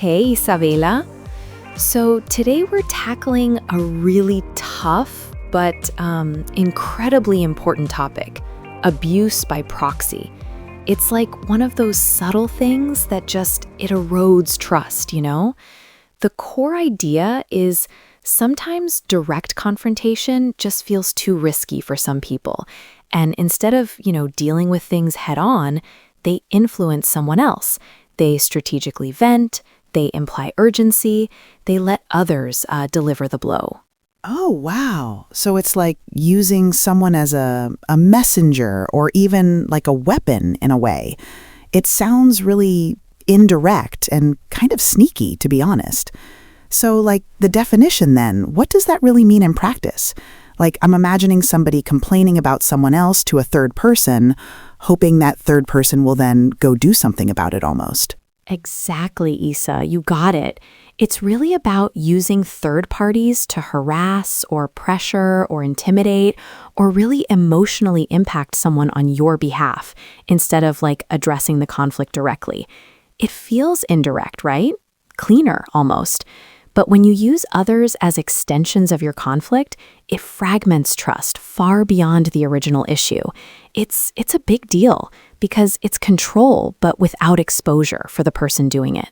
Hey, Isabela. So today we're tackling a really tough but incredibly important topic, abuse by proxy. It's like one of those subtle things that it erodes trust, you know? The core idea is sometimes direct confrontation just feels too risky for some people. And instead of, dealing with things head on, they influence someone else. They strategically vent, they imply urgency, they let others deliver the blow. Oh, wow. So it's like using someone as a messenger or even like a weapon in a way. It sounds really indirect and kind of sneaky, to be honest. So like the definition then, what does that really mean in practice? Like I'm imagining somebody complaining about someone else to a third person, hoping that third person will then go do something about it almost. Exactly, Isa. You got it. It's really about using third parties to harass or pressure or intimidate or really emotionally impact someone on your behalf instead of addressing the conflict directly. It feels indirect, right? Cleaner almost. But when you use others as extensions of your conflict, it fragments trust far beyond the original issue. It's a big deal because it's control, but without exposure for the person doing it.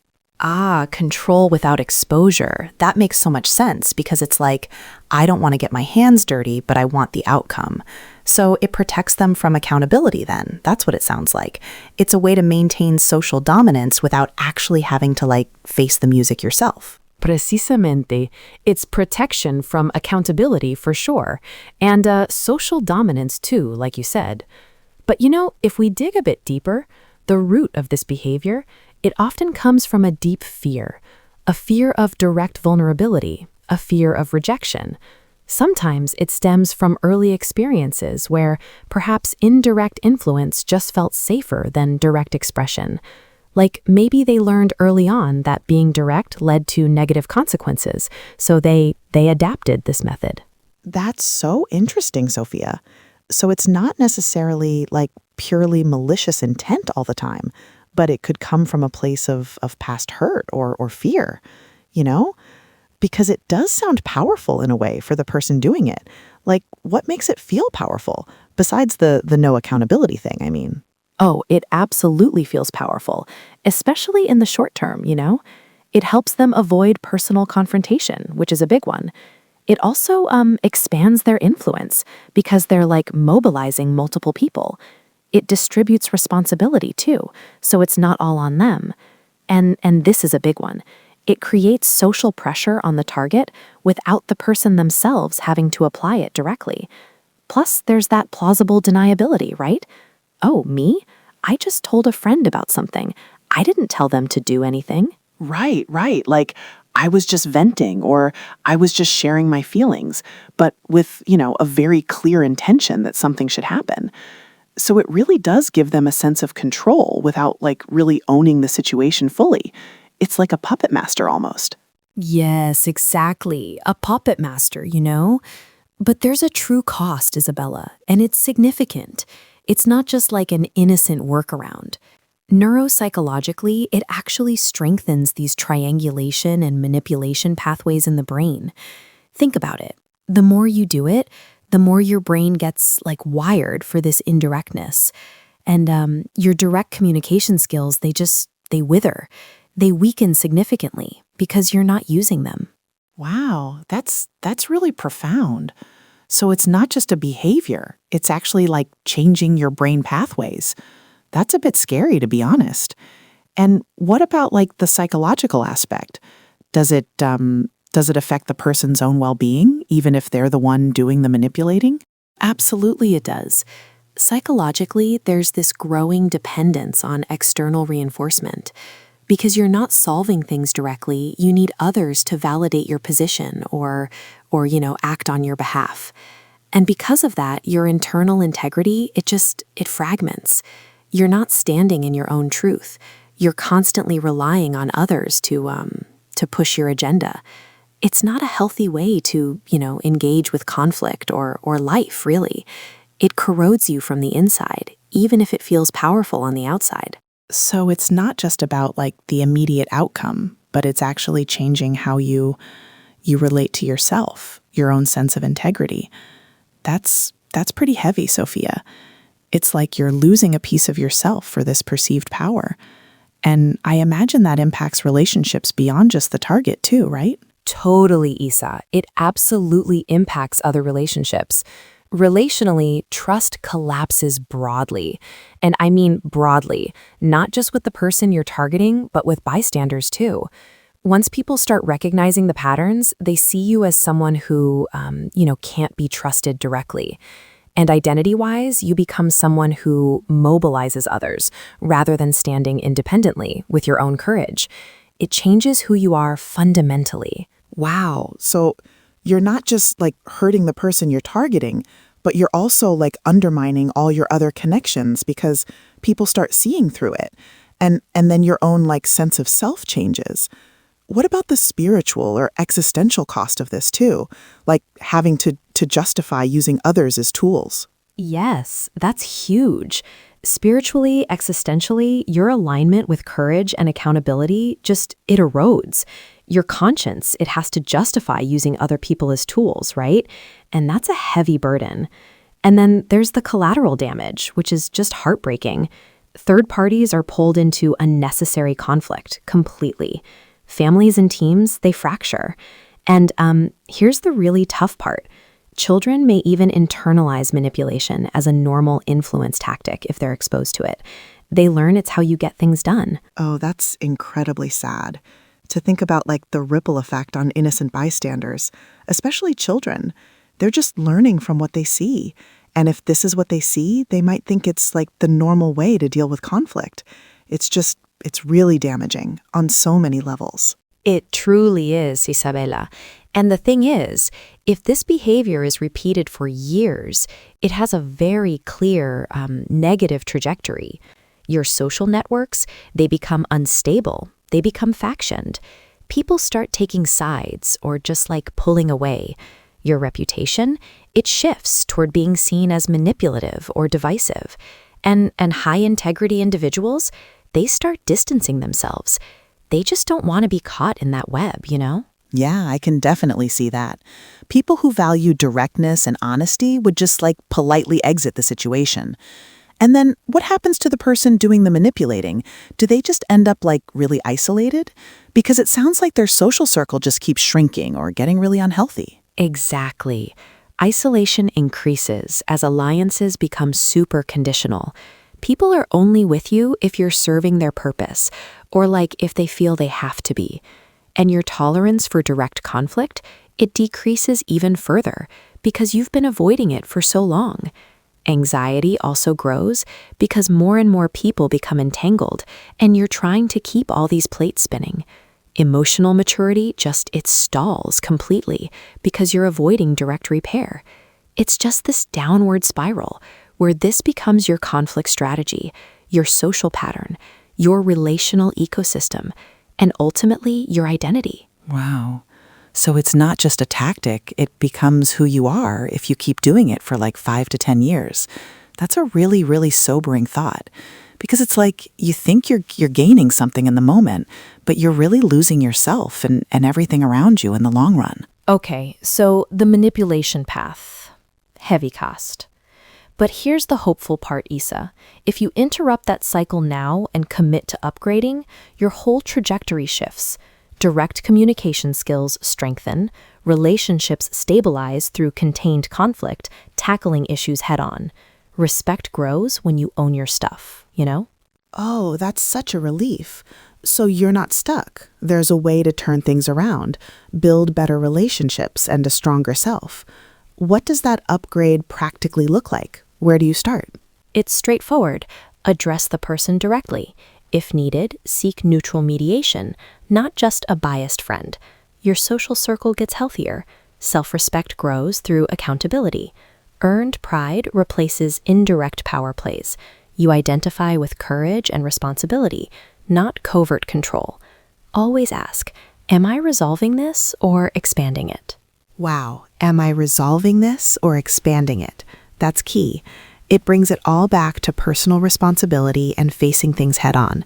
Control without exposure. That makes so much sense because it's like, I don't want to get my hands dirty, but I want the outcome. So it protects them from accountability then. That's what it sounds like. It's a way to maintain social dominance without actually having to face the music yourself. Precisamente. It's protection from accountability for sure, and social dominance too, like you said. But if we dig a bit deeper, the root of this behavior, it often comes from a deep fear, a fear of direct vulnerability, a fear of rejection. Sometimes it stems from early experiences where perhaps indirect influence just felt safer than direct expression. Like maybe they learned early on that being direct led to negative consequences, so they adapted this method. That's so interesting, Sophia. So it's not necessarily purely malicious intent all the time, but it could come from a place of past hurt or fear, Because it does sound powerful in a way for the person doing it. What makes it feel powerful, besides the no accountability thing, I mean? Oh, it absolutely feels powerful, especially in the short term, It helps them avoid personal confrontation, which is a big one. It also expands their influence because they're mobilizing multiple people. It distributes responsibility too, so it's not all on them. And this is a big one. It creates social pressure on the target without the person themselves having to apply it directly. Plus, there's that plausible deniability, right? Oh, me? I just told a friend about something. I didn't tell them to do anything. Right. I was just venting or I was just sharing my feelings, but with, a very clear intention that something should happen. So it really does give them a sense of control without really owning the situation fully. It's like a puppet master almost. Yes, exactly. A puppet master, But there's a true cost, Isabella, and it's significant. It's not just an innocent workaround. Neuropsychologically, it actually strengthens these triangulation and manipulation pathways in the brain. Think about it. The more you do it, the more your brain gets wired for this indirectness. And your direct communication skills, they wither. They weaken significantly because you're not using them. Wow, that's really profound. So it's not just a behavior. It's actually changing your brain pathways. That's a bit scary, to be honest. And what about the psychological aspect? Does it affect the person's own well-being, even if they're the one doing the manipulating? Absolutely it does. Psychologically, there's this growing dependence on external reinforcement. Because you're not solving things directly, you need others to validate your position or act on your behalf. And because of that, your internal integrity, it fragments. You're not standing in your own truth. You're constantly relying on others to push your agenda. It's not a healthy way to, engage with conflict or life, really. It corrodes you from the inside, even if it feels powerful on the outside. So it's not just about the immediate outcome, but it's actually changing how you relate to yourself, your own sense of integrity. That's pretty heavy, Sophia. It's like you're losing a piece of yourself for this perceived power. And I imagine that impacts relationships beyond just the target too, right? Totally, Isa. It absolutely impacts other relationships. Relationally, trust collapses broadly. And I mean broadly, not just with the person you're targeting, but with bystanders too. Once people start recognizing the patterns, they see you as someone who, can't be trusted directly. And identity-wise, you become someone who mobilizes others rather than standing independently with your own courage. It changes who you are fundamentally. Wow. So you're not just like hurting the person you're targeting, but you're also like undermining all your other connections because people start seeing through it. And then your own like sense of self changes. What about the spiritual or existential cost of this too? Like having to justify using others as tools? Yes, that's huge. Spiritually, existentially, your alignment with courage and accountability it erodes. Your conscience, it has to justify using other people as tools, right? And that's a heavy burden. And then there's the collateral damage, which is just heartbreaking. Third parties are pulled into unnecessary conflict completely. Families and teams, they fracture. And here's the really tough part. Children may even internalize manipulation as a normal influence tactic if they're exposed to it. They learn it's how you get things done. Oh, that's incredibly sad. To think about like the ripple effect on innocent bystanders, especially children. They're just learning from what they see. And if this is what they see, they might think it's like the normal way to deal with conflict. It's really damaging on so many levels. It truly is, Isabella. And the thing is, if this behavior is repeated for years, it has a very clear negative trajectory. Your social networks, they become unstable. They become factioned. People start taking sides or just like pulling away. Your reputation, it shifts toward being seen as manipulative or divisive. And high-integrity individuals, they start distancing themselves. They just don't want to be caught in that web, you know? Yeah, I can definitely see that. People who value directness and honesty would just like politely exit the situation. And then what happens to the person doing the manipulating? Do they just end up like really isolated? Because it sounds like their social circle just keeps shrinking or getting really unhealthy. Exactly. Isolation increases as alliances become super conditional. People are only with you if you're serving their purpose, or like if they feel they have to be. And your tolerance for direct conflict, it decreases even further because you've been avoiding it for so long. Anxiety also grows because more and more people become entangled, and you're trying to keep all these plates spinning. Emotional maturity it stalls completely because you're avoiding direct repair. It's just this downward spiral where this becomes your conflict strategy, your social pattern, your relational ecosystem, and ultimately your identity. Wow. So it's not just a tactic, it becomes who you are if you keep doing it for like 5 to 10 years. That's a really, really sobering thought. Because it's like you think you're gaining something in the moment, but you're really losing yourself and everything around you in the long run. Okay, so the manipulation path. Heavy cost. But here's the hopeful part, Isa. If you interrupt that cycle now and commit to upgrading, your whole trajectory shifts. Direct communication skills strengthen, relationships stabilize through contained conflict, tackling issues head-on. Respect grows when you own your stuff, you know? Oh, that's such a relief. So you're not stuck. There's a way to turn things around, build better relationships and a stronger self. What does that upgrade practically look like? Where do you start? It's straightforward. Address the person directly. If needed, seek neutral mediation, not just a biased friend. Your social circle gets healthier. Self-respect grows through accountability. Earned pride replaces indirect power plays. You identify with courage and responsibility, not covert control. Always ask, am I resolving this or expanding it? Wow, am I resolving this or expanding it? That's key. It brings it all back to personal responsibility and facing things head on.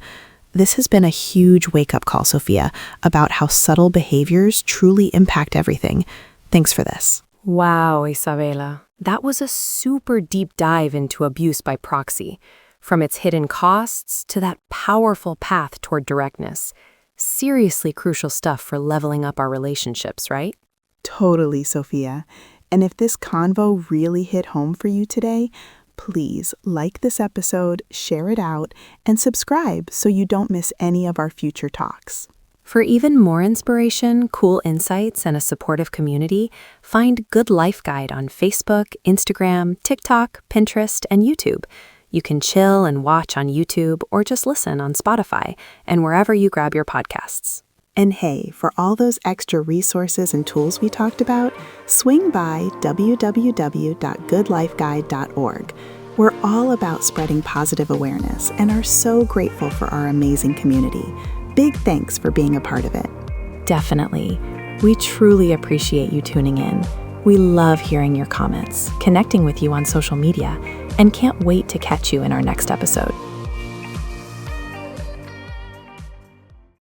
This has been a huge wake-up call, Sophia, about how subtle behaviors truly impact everything. Thanks for this. Wow, Isabela. That was a super deep dive into abuse by proxy, from its hidden costs to that powerful path toward directness. Seriously crucial stuff for leveling up our relationships, right? Totally, Sophia. And if this convo really hit home for you today, please like this episode, share it out, and subscribe so you don't miss any of our future talks. For even more inspiration, cool insights, and a supportive community, find Good Life Guide on Facebook, Instagram, TikTok, Pinterest, and YouTube. You can chill and watch on YouTube or just listen on Spotify and wherever you grab your podcasts. And hey, for all those extra resources and tools we talked about, swing by www.goodlifeguide.org. We're all about spreading positive awareness and are so grateful for our amazing community. Big thanks for being a part of it. Definitely. We truly appreciate you tuning in. We love hearing your comments, connecting with you on social media, and can't wait to catch you in our next episode.